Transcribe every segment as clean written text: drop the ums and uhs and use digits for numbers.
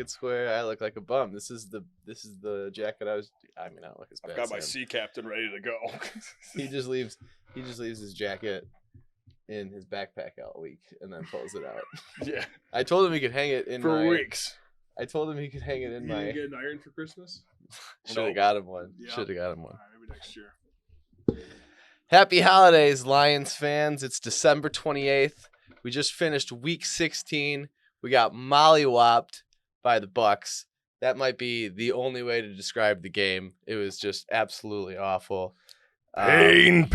Market Square. I look like a bum. This is the jacket I don't look as bad. I've got as my him. sea captain ready to go. He just leaves his jacket in his backpack all week and then pulls it out. Yeah. I told him he could hang it in For weeks. I told him he could hang it in You my. didn't get an iron for Christmas? Should have got him one. Yeah. Should have got him one. All right, maybe next year. Happy holidays, Lions fans. It's December 28th. We just finished week 16. We got mollywopped by the Bucks. That might be the only way to describe the game. It was just absolutely awful. Pain.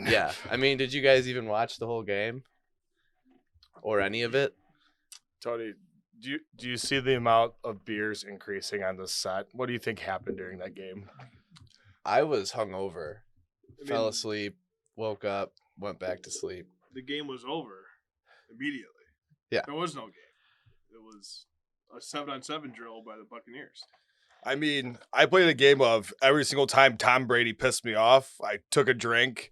Yeah. I mean, did you guys even watch the whole game? Or any of it? Tony, do you see the amount of beers increasing on the set? What do you think happened during that game? I was hungover. Fell asleep, woke up, went back to sleep. The game was over immediately. Yeah. There was no game. It was a 7-on-7 drill by the Buccaneers. I mean, I played a game of every single time Tom Brady pissed me off, I took a drink,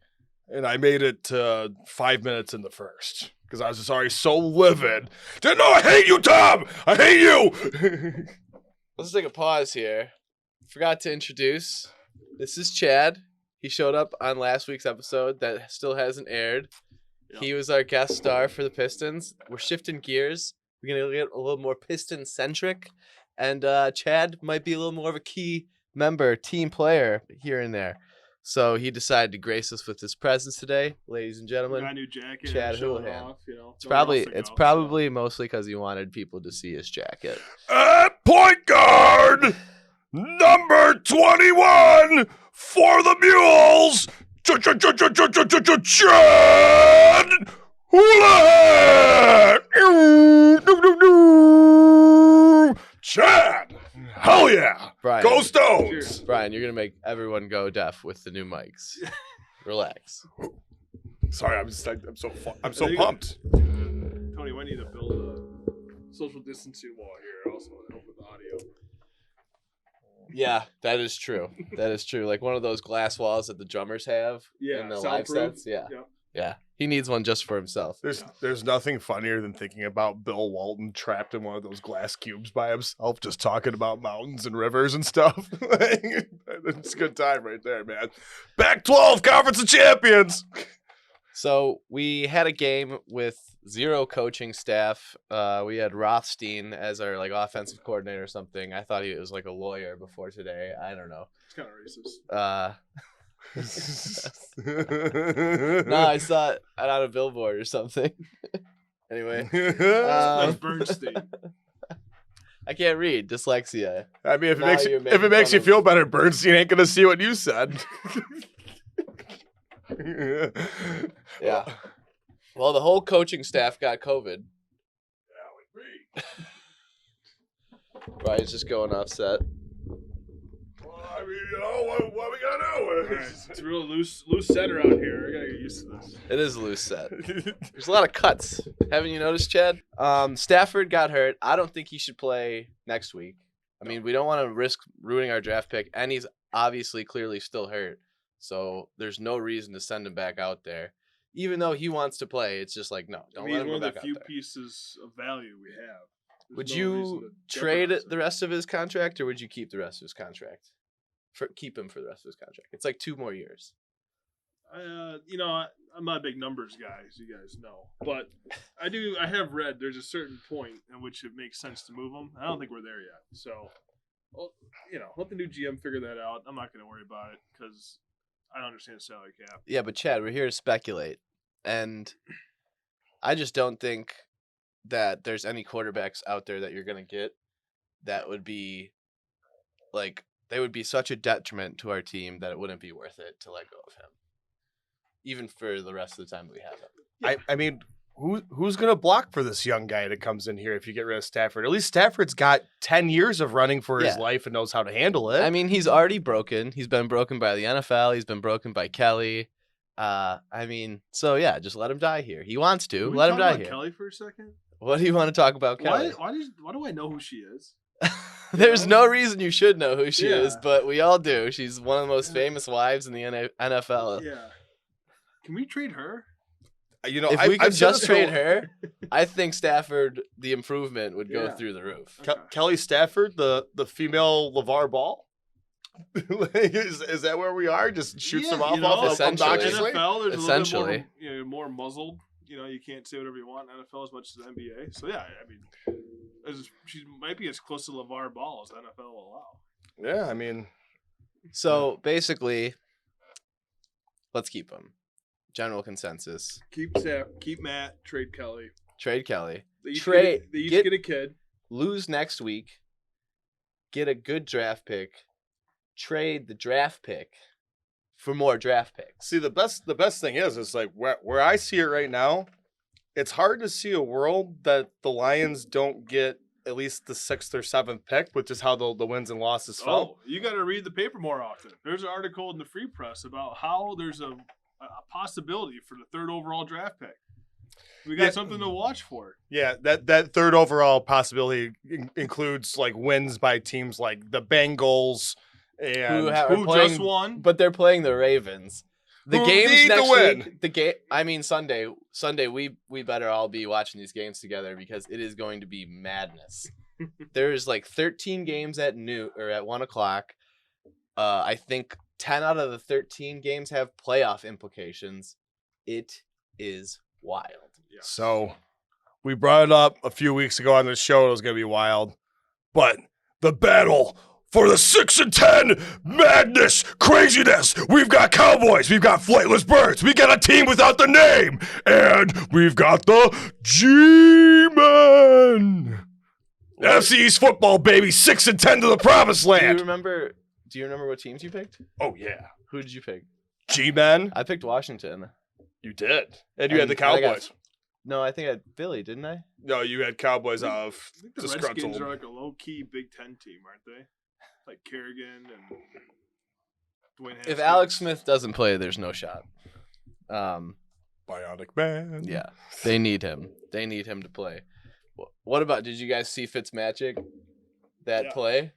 and I made it to 5 minutes in the first. Because I was just already so livid. No, I hate you, Tom! I hate you! Let's take a pause here. Forgot to introduce. This is Chad. He showed up on last week's episode that still hasn't aired. Yep. He was our guest star for the Pistons. We're shifting gears. We're going to get a little more Piston-centric. And Chad might be a little more of a key member, team player here and there. So he decided to grace us with his presence today, ladies and gentlemen. Got a new jacket. Chad showing Houlihan. off, you know, It's probably mostly because he wanted people to see his jacket. At point guard, number 21 for the Mules, Chad Houlihan! Chad! Hell yeah! Brian, Go Stones! Cheers. Brian, you're going to make everyone go deaf with the new mics. Relax. Sorry, I'm so pumped. Tony, we need to build a social distancing wall here also to help with the audio. Yeah, that is true. That is true. Like one of those glass walls that the drummers have in the live soundproof. sets. Yeah. Yep. Yeah. He needs one just for himself. There's nothing funnier than thinking about Bill Walton trapped in one of those glass cubes by himself, just talking about mountains and rivers and stuff. It's a good time right there, man. Pac-12 Conference of Champions. So we had a game with zero coaching staff. We had Rothstein as our offensive coordinator or something. I thought he was like a lawyer before today. I don't know. It's kind of racist. No, I saw it on a billboard or something. Anyway, That's Bernstein. I can't read. Dyslexia. I mean, if Now it you're makes making you fun feel of- better, Bernstein ain't gonna see what you said. Yeah. Well, the whole coaching staff got COVID. Brian's just going offset. Well, I mean, you know, what we gonna do? It's a real loose center out here. I gotta get used to this. It is a loose set. There's a lot of cuts. Haven't you noticed, Chad? Stafford got hurt. I don't think he should play next week. I mean, we don't want to risk ruining our draft pick, and he's obviously clearly still hurt. So there's no reason to send him back out there. Even though he wants to play, it's just like, no, don't let him He's go one of back the out few there. pieces of value we have. There's Would no reason you to trade jeopardize the rest of his contract, or would you keep the rest of his contract? Keep him for the rest of his contract. It's like 2 more years. I'm not a big numbers guy, as you guys know, but I have read there's a certain point in which it makes sense to move him. I don't think we're there yet. So, well, let the new GM figure that out. I'm not going to worry about it because I don't understand the salary cap. Yeah, but Chad, we're here to speculate. And I just don't think that there's any quarterbacks out there that you're going to get that would be they would be such a detriment to our team that it wouldn't be worth it to let go of him, even for the rest of the time we have him. I mean, who's gonna block for this young guy that comes in here if you get rid of Stafford? At least Stafford's got 10 years of running for his life and knows how to handle it. I mean, he's already broken. He's been broken by the NFL. He's been broken by Kelly. So yeah, just let him die here. He wants to. Can we Let him talk die about here. Kelly for a second. What do you want to talk about, Kelly? Why do I know who she is? There's no reason you should know who she Yeah. is, but we all do. She's one of the most famous wives in the NFL. Yeah. Can we trade her? if we could just trade her, I think Stafford, the improvement would go through the roof. Kelly Stafford, the female LeVar Ball. is that where we are? Just shoots them off essentially. NFL, there's Essentially. a little bit more muzzled. You can't say whatever you want in NFL as much as the NBA. So yeah, I mean, she might be as close to LeVar Ball as the NFL will allow. Yeah, I mean, so basically, let's keep him. General consensus. Keep Matt. Trade Kelly. Trade Kelly. They each get a kid. Lose next week. Get a good draft pick. Trade the draft pick for more draft picks. See, the best thing is like where I see it right now, it's hard to see a world that the Lions don't get at least the 6th or 7th pick, which is how the wins and losses fell. Oh, you got to read the paper more often. There's an article in the Free Press about how there's a possibility for the 3rd overall draft pick. We got something to watch for. Yeah, that 3rd overall possibility includes like wins by teams like the Bengals and who just won, but they're playing the Ravens. The games next week. Sunday. We better all be watching these games together because it is going to be madness. There's like 13 games at noon or at 1:00. I think 10 out of the 13 games have playoff implications. It is wild. Yeah. So we brought it up a few weeks ago on the show. It was going to be wild, but the battle for the 6 and 10 madness, craziness. We've got Cowboys. We've got Flightless Birds. We got a team without the name. And we've got the G-Men. NFC East football, baby. 6 and 10 to the promised land. Do you remember what teams you picked? Oh, yeah. Who did you pick? G-Men. I picked Washington. You did. And you had the Cowboys. I think I had Philly, didn't I? No, you had Cowboys I think the disgruntled. Redskins are like a low-key Big Ten team, aren't they? Like Kerrigan and Dwayne Haskins. If Alex Smith doesn't play, there's no shot. Bionic Man. Yeah, they need him. They need him to play. What about, did you guys see Fitzmagic? That play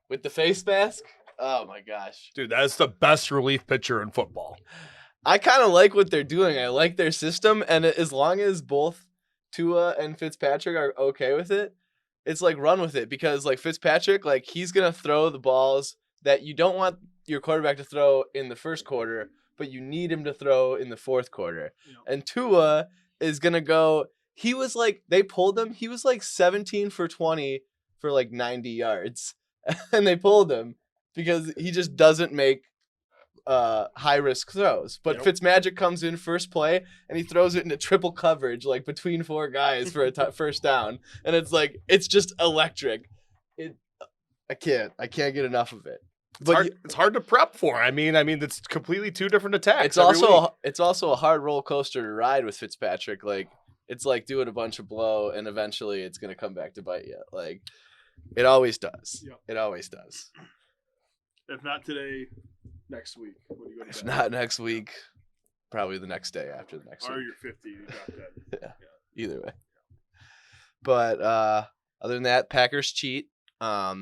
with the face mask? Oh my gosh. Dude, that is the best relief pitcher in football. I kind of like what they're doing. I like their system, and as long as both Tua and Fitzpatrick are okay with it, it's like run with it, because like Fitzpatrick, like he's going to throw the balls that you don't want your quarterback to throw in the first quarter, but you need him to throw in the fourth quarter. Yeah. And Tua is going to go, they pulled him. He was like 17 for 20 for like 90 yards. And they pulled him because he just doesn't make high risk throws. But Fitzmagic comes in first play and he throws it into triple coverage, like between 4 guys for a first down. And it's just electric. I can't get enough of it. It's hard to prep for. I mean, it's completely 2 different attacks. It's also a hard roller coaster to ride with Fitzpatrick. Like, it's like doing a bunch of blow and eventually it's gonna come back to bite you. Like, it always does. Yep. It always does. If not today, next week. When you go to if not next week, probably the next day after the next week. Or you're 50, you got that. Yeah. Either way. But other than that, Packers cheat. I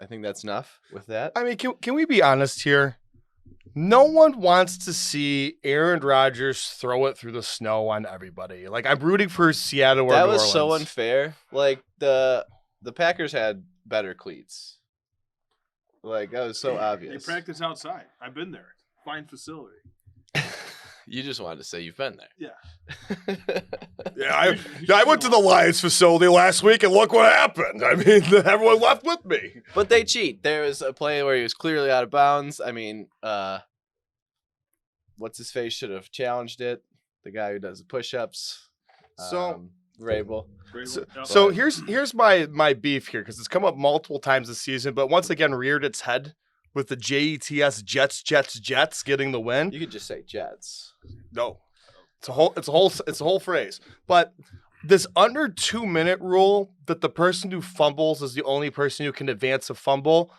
think that's enough with that. I mean, can we be honest here? No one wants to see Aaron Rodgers throw it through the snow on everybody. Like, I'm rooting for Seattle or New Orleans. That was so unfair. Like, the Packers had better cleats. Like, that was so obvious. They practice outside. I've been there. Fine facility. You just wanted to say you've been there. Yeah. I went to the Lions facility last week, and look what happened. I mean, everyone left with me. But they cheat. There was a play where he was clearly out of bounds. I mean, what's his face should have challenged it. The guy who does the push-ups. Rabel. So here's my beef here, because it's come up multiple times this season, but once again reared its head with the JETS Jets getting the win. You could just say Jets. No, it's a whole phrase. But this under 2-minute rule that the person who fumbles is the only person who can advance a fumble.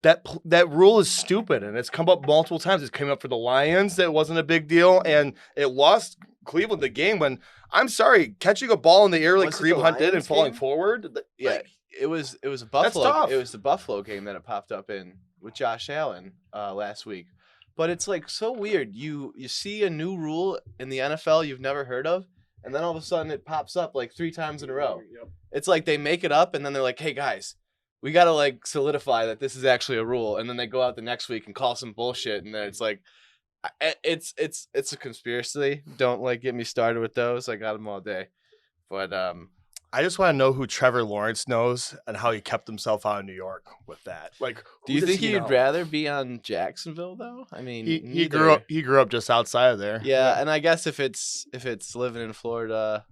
That rule is stupid, and it's come up multiple times. It's come up for the Lions. That wasn't a big deal, and it lost Cleveland the game when, I'm sorry, catching a ball in the air like Kareem Hunt did and falling forward. Yeah, it was a Buffalo. It was the Buffalo game that it popped up in with Josh Allen last week. But it's like so weird. You see a new rule in the NFL you've never heard of, and then all of a sudden it pops up like 3 times in a row. Yep. It's like they make it up and then they're like, "Hey guys, we got to like solidify that this is actually a rule." And then they go out the next week and call some bullshit and then it's like it's a conspiracy. Don't like get me started with those. I got them all day. But I just want to know who Trevor Lawrence knows and how he kept himself out of New York with that. Like, do you think he'd rather be on Jacksonville though? I mean, he grew up just outside of there. Yeah, and I guess if it's living in Florida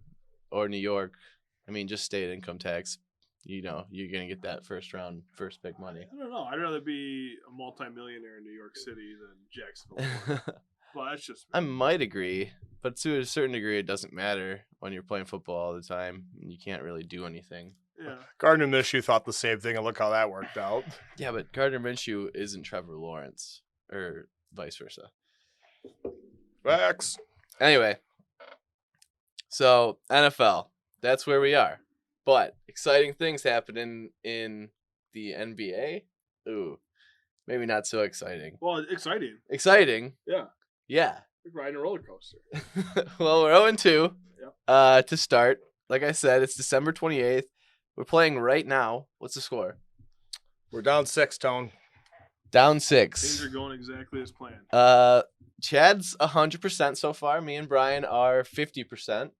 or New York, I mean, just state income tax. You know, you're gonna get that first pick money. I don't know. I'd rather be a multimillionaire in New York City than Jacksonville. Well, that's just me. I might agree, but to a certain degree, it doesn't matter when you're playing football all the time. You can't really do anything. Yeah. Gardner Minshew thought the same thing, and look how that worked out. Yeah, but Gardner Minshew isn't Trevor Lawrence, or vice versa. Facts. Anyway, so NFL, that's where we are. But exciting things happen in the NBA. Ooh, maybe not so exciting. Well, exciting. Exciting. Yeah. Yeah. Like riding a roller coaster. Well, we're 0-2 Yep. To start. Like I said, it's December 28th. We're playing right now. What's the score? We're down 6, Tone. Down 6. Things are going exactly as planned. Chad's 100% so far. Me and Brian are 50%.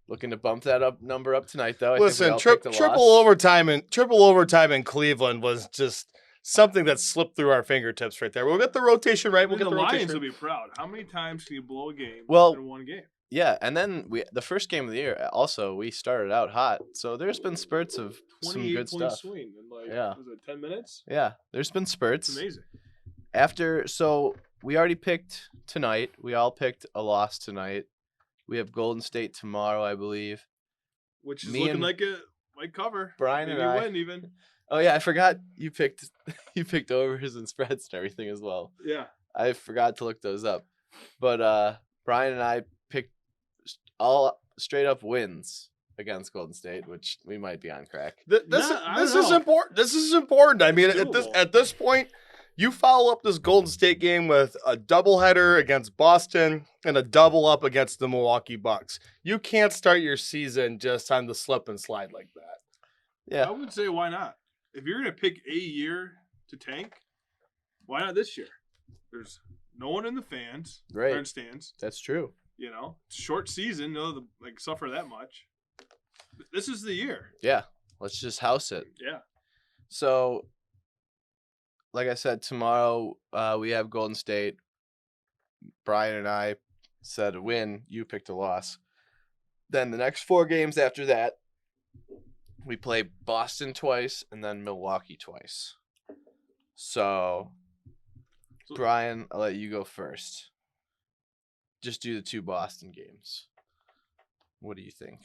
Looking to bump that number up tonight, though. Listen, triple overtime in Cleveland was just something that slipped through our fingertips right there. We'll get the rotation right. We'll get the the Lions rotation. will be proud. How many times can you blow a game Well, in one game? Yeah, and then the first game of the year, also, we started out hot. So there's been spurts of some good stuff. Swing in like, Yeah. was it 10 minutes? Yeah, there's been spurts. It's amazing. So we already picked tonight. We all picked a loss tonight. We have Golden State tomorrow, I believe. Which is Me looking and like a white cover. Brian Maybe and I win even. Oh yeah, I forgot you picked overs and spreads and everything as well. Yeah. I forgot to look those up. But Brian and I picked all straight up wins against Golden State, which we might be on crack. This is important. This is important. I mean, at this point, you follow up this Golden State game with a doubleheader against Boston and a double up against the Milwaukee Bucks. You can't start your season just on the slip and slide like that. Yeah. I would say why not? If you're going to pick a year to tank, why not this year? There's no one in the stands. That's true. You know, short season, suffer that much. This is the year. Yeah. Let's just house it. Yeah. So, like I said, tomorrow we have Golden State. Brian and I said a win. You picked a loss. Then the next 4 games after that, we play Boston twice and then Milwaukee twice. So, Brian, I'll let you go first. Just do the 2 Boston games. What do you think?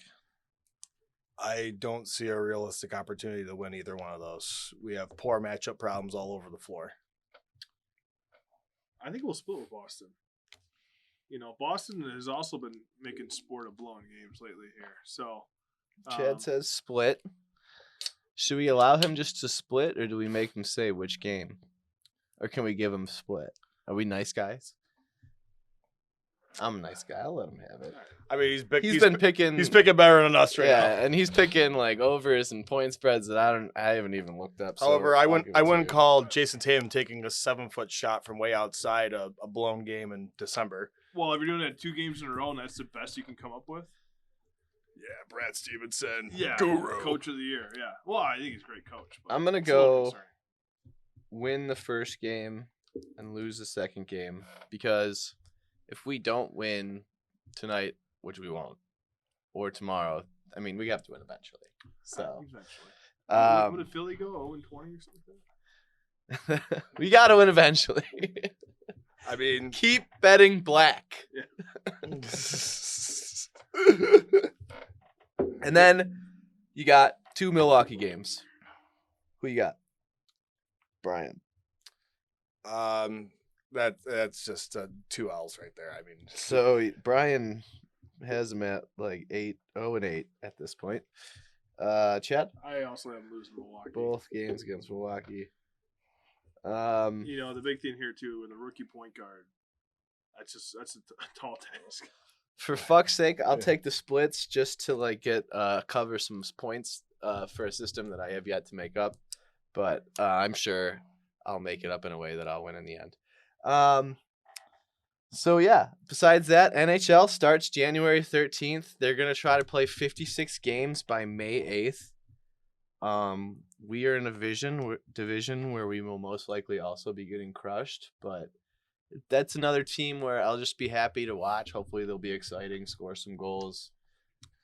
I don't see a realistic opportunity to win either one of those. We have poor matchup problems all over the floor. I think we'll split with Boston. You know, Boston has also been making sport of blowing games lately here. So, Chad says split. Should we allow him just to split, or do we make him say which game? Or can we give him split? Are we nice guys? I'm a nice guy. I'll let him have it. I mean, he's picking. He's picking better than us right now. Yeah, and he's picking like overs and point spreads that I haven't even looked up. However, I wouldn't call Jason Tatum taking a 7-foot shot from way outside a blown game in December. Well, if you're doing that 2 games in a row and that's the best you can come up with. Yeah, Brad Stevenson. Yeah, guru. Coach of the year. Yeah. Well, I think he's a great coach. I'm gonna go win the first game and lose the second game, because if we don't win tonight, which we won't, or tomorrow, I mean, we have to win eventually. So eventually. What did Philly go 0-20 or something? We gotta win eventually. I mean, keep betting black. Yeah. And then you got 2 Milwaukee games. Who you got? Brian. That's just 2 L's right there. I mean, so Brian has him at like 0-8 at this point. Chad? I also have him losing Milwaukee. Both games against Milwaukee. You know, the big thing here too, with a rookie point guard, that's a tall task. For fuck's sake, I'll take the splits just to like get cover some points for a system that I have yet to make up. But I'm sure I'll make it up in a way that I'll win in the end. So yeah, besides that, NHL starts January 13th. They're going to try to play 56 games by May 8th. We are in a division where we will most likely also be getting crushed, but that's another team where I'll just be happy to watch. Hopefully they'll be exciting, score some goals.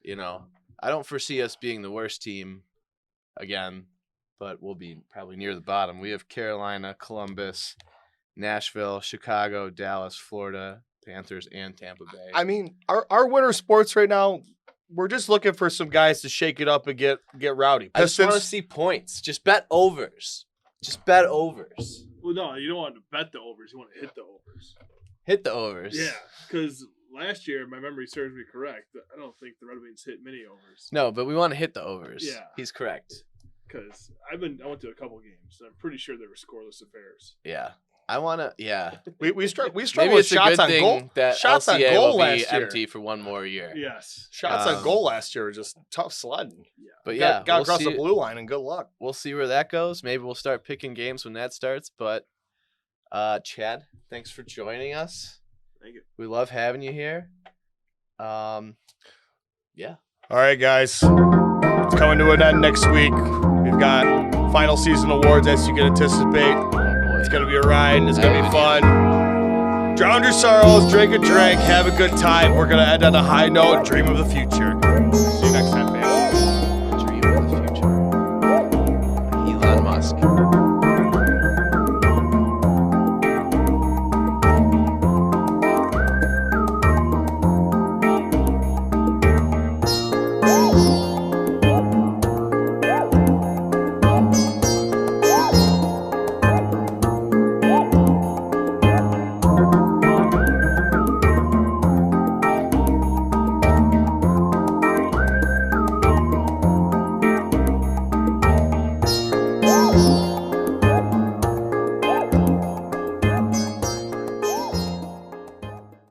You know, I don't foresee us being the worst team again, but we'll be probably near the bottom. We have Carolina, Columbus, Nashville, Chicago, Dallas, Florida, Panthers, and Tampa Bay. I mean, our winter sports right now, we're just looking for some guys to shake it up and get rowdy. I just want to see points. Just bet overs. Just bet overs. Well, no, you don't want to bet the overs. You want to hit the overs. Hit the overs. Yeah, because last year, my memory serves me correct. I don't think the Red Wings hit many overs. No, but we want to hit the overs. Yeah. He's correct. Because I went to a couple games, and I'm pretty sure they were scoreless affairs. Yeah. I want to, yeah. We struggle Maybe with it's a shots good on thing goal. that Shots on LCA goal will be last year. empty for one more year. Yes. Shots on goal last year were just tough sledding. Yeah. But yeah, got across the blue line and good luck. We'll see where that goes. Maybe we'll start picking games when that starts. But Chad, thanks for joining us. Thank you. We love having you here. Yeah. All right, guys. It's coming to an end next week. We've got final season awards, as you can anticipate. It's going to be a ride. It's going to be fun. Drown your sorrows, drink a drink, have a good time. We're going to end on a high note, dream of the future.